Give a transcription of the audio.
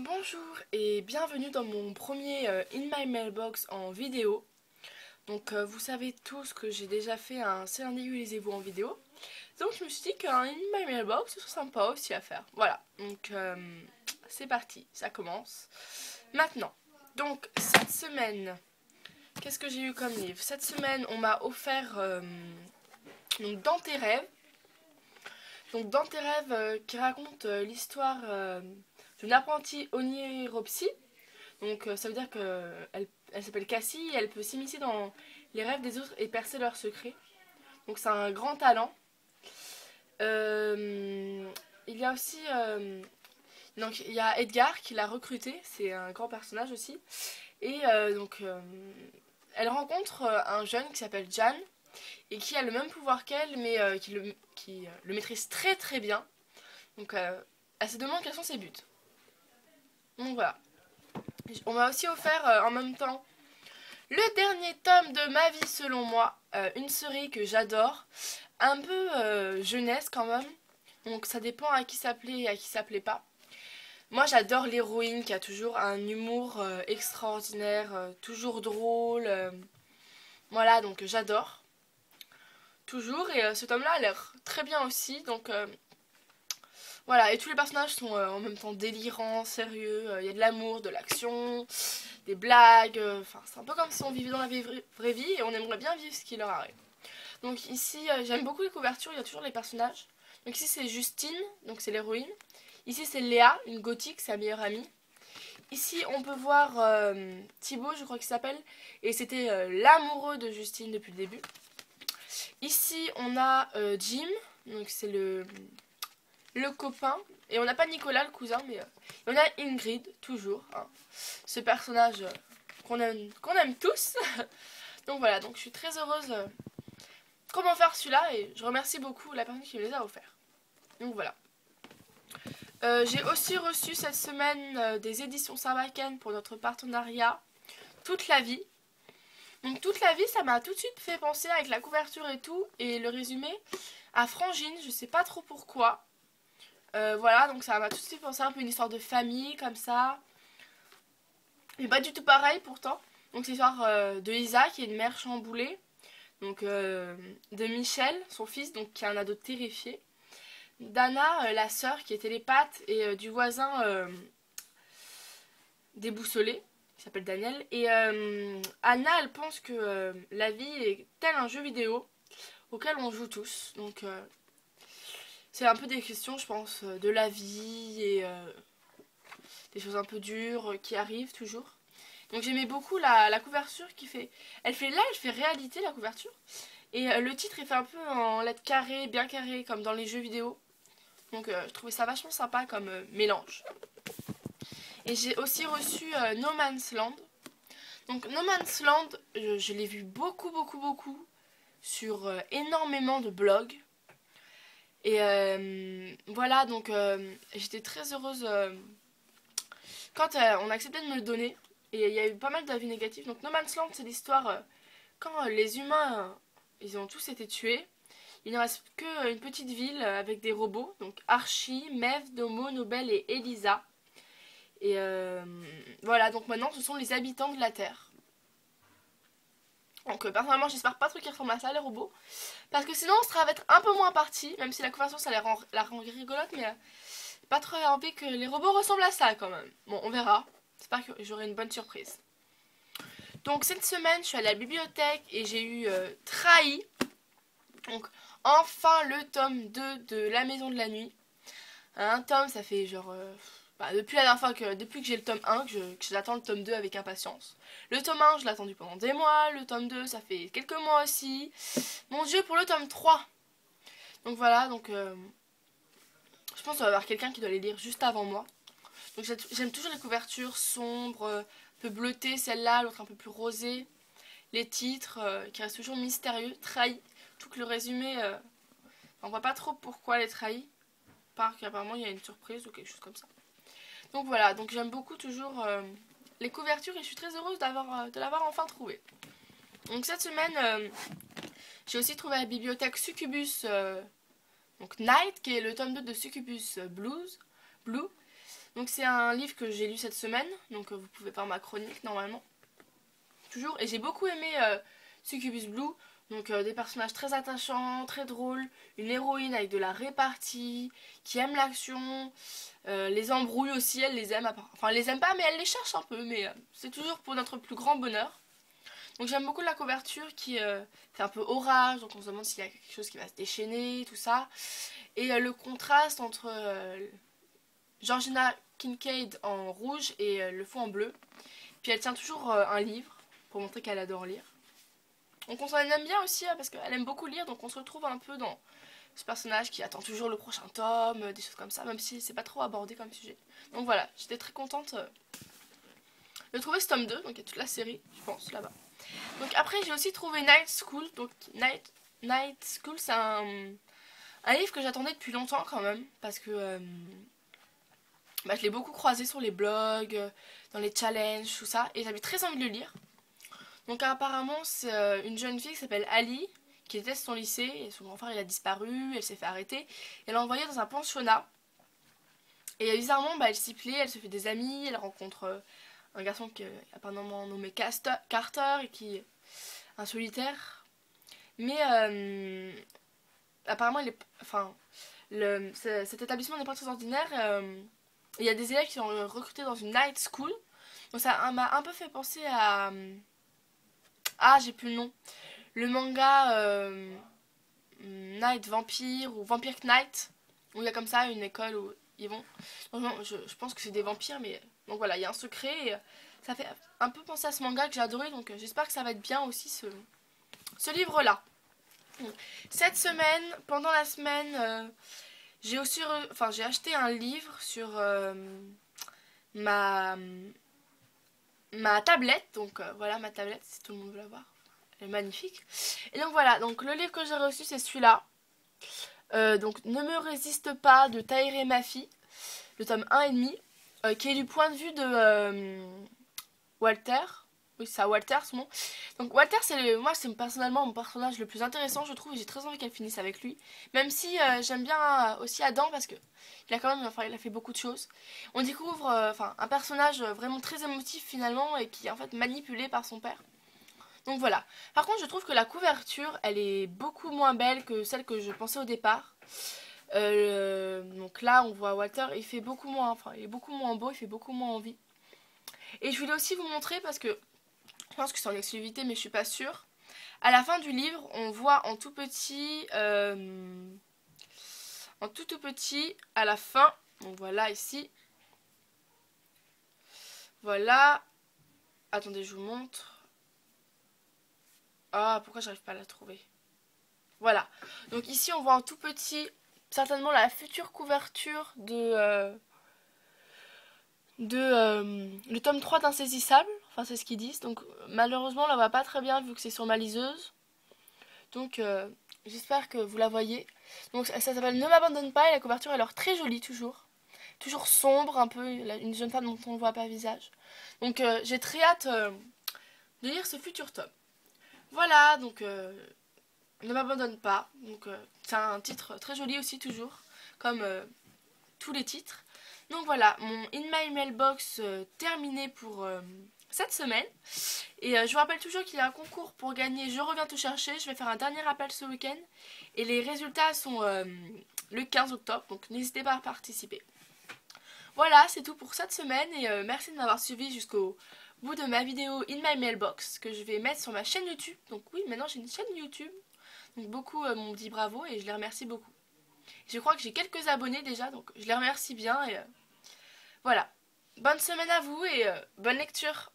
Bonjour et bienvenue dans mon premier In My Mailbox en vidéo. Donc vous savez tous que j'ai déjà fait un C'est lundi, lisez-vous en vidéo. Donc je me suis dit qu'un In My Mailbox ce serait sympa aussi à faire. Voilà, donc c'est parti, ça commence. Maintenant, donc cette semaine, qu'est-ce que j'ai eu comme livre? Cette semaine on m'a offert donc Dans tes rêves. Donc Dans tes rêves qui raconte l'histoire d'une apprentie oniropsie. Donc ça veut dire qu'elle s'appelle Cassie et elle peut s'immiscer dans les rêves des autres et percer leurs secrets. Donc c'est un grand talent. Il y a aussi donc il y a Edgar qui l'a recruté, c'est un grand personnage aussi. Et elle rencontre un jeune qui s'appelle Jan et qui a le même pouvoir qu'elle mais qui le maîtrise très très bien. Donc elle se demande quels sont ses buts. Donc voilà. On m'a aussi offert en même temps le dernier tome de Ma vie selon moi, une série que j'adore, un peu jeunesse quand même, donc ça dépend à qui ça plaît et à qui ça plaît pas. Moi j'adore l'héroïne qui a toujours un humour extraordinaire, toujours drôle, voilà donc j'adore, toujours, et ce tome là a l'air très bien aussi, donc voilà, et tous les personnages sont en même temps délirants, sérieux, il y a de l'amour, de l'action, des blagues, enfin c'est un peu comme si on vivait dans la vraie vie et on aimerait bien vivre ce qui leur arrive. Donc ici j'aime beaucoup les couvertures, il y a toujours les personnages. Donc ici c'est Justine, donc c'est l'héroïne. Ici c'est Léa, une gothique, sa meilleure amie. Ici on peut voir Thibaut, je crois qu'il s'appelle, et c'était l'amoureux de Justine depuis le début. Ici on a Jim, donc c'est le copain, et on n'a pas Nicolas le cousin, mais on a Ingrid toujours, hein. Ce personnage qu'on aime tous. Donc voilà, donc je suis très heureuse qu'on m'en fasse celui-là et je remercie beaucoup la personne qui me les a offerts. Donc voilà. J'ai aussi reçu cette semaine des éditions Sarbacane pour notre partenariat Toute la vie. Donc Toute la vie, ça m'a tout de suite fait penser avec la couverture et tout et le résumé à Frangine, je sais pas trop pourquoi. Voilà, donc ça m'a tout de suite pensé un peu une histoire de famille comme ça. Mais pas du tout pareil pourtant. Donc c'est l'histoire de Lisa qui est une mère chamboulée. Donc de Michel, son fils, donc qui est un ado terrifié. D'Anna, la sœur qui est télépathe, et du voisin déboussolé, qui s'appelle Daniel. Et Anna, elle pense que la vie est tel un jeu vidéo auquel on joue tous. Donc c'est un peu des questions, je pense, de la vie et des choses un peu dures qui arrivent toujours. Donc j'aimais beaucoup la couverture qui fait... Elle fait réalité la couverture. Et le titre est fait un peu en lettres carrées, bien carrées, comme dans les jeux vidéo. Donc je trouvais ça vachement sympa comme mélange. Et j'ai aussi reçu No Man's Land. Donc No Man's Land, je l'ai vu beaucoup sur énormément de blogs. Et voilà, donc j'étais très heureuse quand on a accepté de me le donner. Et il y a eu pas mal d'avis négatifs. Donc No Man's Land, c'est l'histoire quand les humains, ils ont tous été tués. Il ne reste qu'une petite ville avec des robots. Donc Archie, Mev, Domo, Nobel et Elisa. Et voilà, donc maintenant ce sont les habitants de la Terre. Donc personnellement j'espère pas trop qu'ils ressemblent à ça les robots. Parce que sinon on va être un peu moins parti. Même si la couverture ça la rend rigolote. Mais pas trop envie que les robots ressemblent à ça quand même. Bon, on verra. J'espère que j'aurai une bonne surprise. Donc cette semaine, je suis allée à la bibliothèque et j'ai eu Trahi. Donc enfin le tome 2 de La Maison de la Nuit. Un tome, ça fait genre... depuis la dernière fois depuis que j'ai le tome 1, que j'attends le tome 2 avec impatience. Le tome 1, je l'ai attendu pendant des mois. Le tome 2, ça fait quelques mois aussi. Mon dieu, pour le tome 3. Donc voilà, donc... je pense qu'il va y avoir quelqu'un qui doit les lire juste avant moi. Donc j'aime toujours les couvertures sombres, un peu bleutées, celle-là, l'autre un peu plus rosée. Les titres qui restent toujours mystérieux, trahis. Tout que le résumé, on voit pas trop pourquoi les trahis. Part qu'apparemment il y a une surprise ou quelque chose comme ça. Donc voilà, donc j'aime beaucoup toujours les couvertures et je suis très heureuse de l'avoir enfin trouvé. Donc cette semaine, j'ai aussi trouvé à la bibliothèque Succubus donc Night, qui est le tome 2 de Succubus Blue. Donc c'est un livre que j'ai lu cette semaine, donc vous pouvez voir ma chronique normalement. Toujours, et j'ai beaucoup aimé Succubus Blue, donc des personnages très attachants, très drôles, une héroïne avec de la répartie, qui aime l'action, les embrouilles aussi, elle les aime, enfin elle les aime pas mais elle les cherche un peu, mais c'est toujours pour notre plus grand bonheur. Donc j'aime beaucoup la couverture qui fait un peu orage, donc on se demande s'il y a quelque chose qui va se déchaîner, tout ça. Et le contraste entre Georgina Kincaid en rouge et le fond en bleu. Puis elle tient toujours un livre pour montrer qu'elle adore lire. Donc on s'en aime bien aussi parce qu'elle aime beaucoup lire, donc on se retrouve un peu dans ce personnage qui attend toujours le prochain tome, des choses comme ça, même si c'est pas trop abordé comme sujet. Donc voilà, j'étais très contente de trouver ce tome 2, donc il y a toute la série, je pense, là-bas. Donc après j'ai aussi trouvé Night School, donc Night School c'est un livre que j'attendais depuis longtemps quand même, parce que je l'ai beaucoup croisé sur les blogs, dans les challenges, tout ça, et j'avais très envie de le lire. Donc apparemment c'est une jeune fille qui s'appelle Ali, qui déteste son lycée, et son grand frère il a disparu, elle s'est fait arrêter, elle l'a envoyée dans un pensionnat, et bizarrement elle s'y plaît, elle se fait des amis, elle rencontre un garçon qui est apparemment nommé Carter, et qui est un solitaire, mais apparemment cet établissement n'est pas très ordinaire, il y a des élèves qui sont recrutés dans une night school, donc ça m'a un peu fait penser à... Ah, j'ai plus le nom. Le manga Night Vampire ou Vampire Knight, où il y a comme ça une école où ils vont... Je pense que c'est des vampires, mais... Donc voilà, il y a un secret et ça fait un peu penser à ce manga que j'ai adoré, donc j'espère que ça va être bien aussi ce livre-là. Cette semaine, pendant la semaine, j'ai aussi j'ai acheté un livre sur ma tablette, donc voilà ma tablette, si tout le monde veut la voir, elle est magnifique. Et donc voilà, donc le livre que j'ai reçu c'est celui-là, donc Ne me résiste pas de Tahereh Mafi, le tome 1,5, qui est du point de vue de Walter. Oui, c'est à Walter son nom. Donc Walter, moi c'est personnellement mon personnage le plus intéressant je trouve, et j'ai très envie qu'elle finisse avec lui. Même si j'aime bien aussi Adam parce que il a fait beaucoup de choses. On découvre un personnage vraiment très émotif finalement et qui est en fait manipulé par son père. Donc voilà. Par contre je trouve que la couverture elle est beaucoup moins belle que celle que je pensais au départ. Donc là on voit Walter, il est beaucoup moins beau, il fait beaucoup moins envie. Et je voulais aussi vous montrer parce que je pense que c'est en exclusivité mais je suis pas sûre. À la fin du livre, on voit en tout petit, à la fin, donc voilà ici, voilà, attendez je vous montre. Ah, pourquoi j'arrive pas à la trouver? Voilà, donc ici on voit en tout petit, certainement la future couverture le tome 3 d'Insaisissable, enfin c'est ce qu'ils disent, donc malheureusement on la voit pas très bien vu que c'est sur ma liseuse, donc j'espère que vous la voyez. Donc ça s'appelle Ne m'abandonne pas et la couverture est alors très jolie toujours sombre un peu, une jeune femme dont on ne voit pas le visage. Donc j'ai très hâte de lire ce futur tome. Voilà, donc Ne m'abandonne pas, donc c'est un titre très joli aussi toujours, comme tous les titres. Donc voilà, mon In My Mailbox terminé pour cette semaine. Et je vous rappelle toujours qu'il y a un concours pour gagner Je reviens te chercher. Je vais faire un dernier appel ce week-end. Et les résultats sont le 15 octobre, donc n'hésitez pas à participer. Voilà, c'est tout pour cette semaine et merci de m'avoir suivi jusqu'au bout de ma vidéo In My Mailbox que je vais mettre sur ma chaîne YouTube. Donc oui, maintenant j'ai une chaîne YouTube. Donc beaucoup m'ont dit bravo et je les remercie beaucoup. Je crois que j'ai quelques abonnés déjà, donc je les remercie bien et voilà. Bonne semaine à vous et bonne lecture.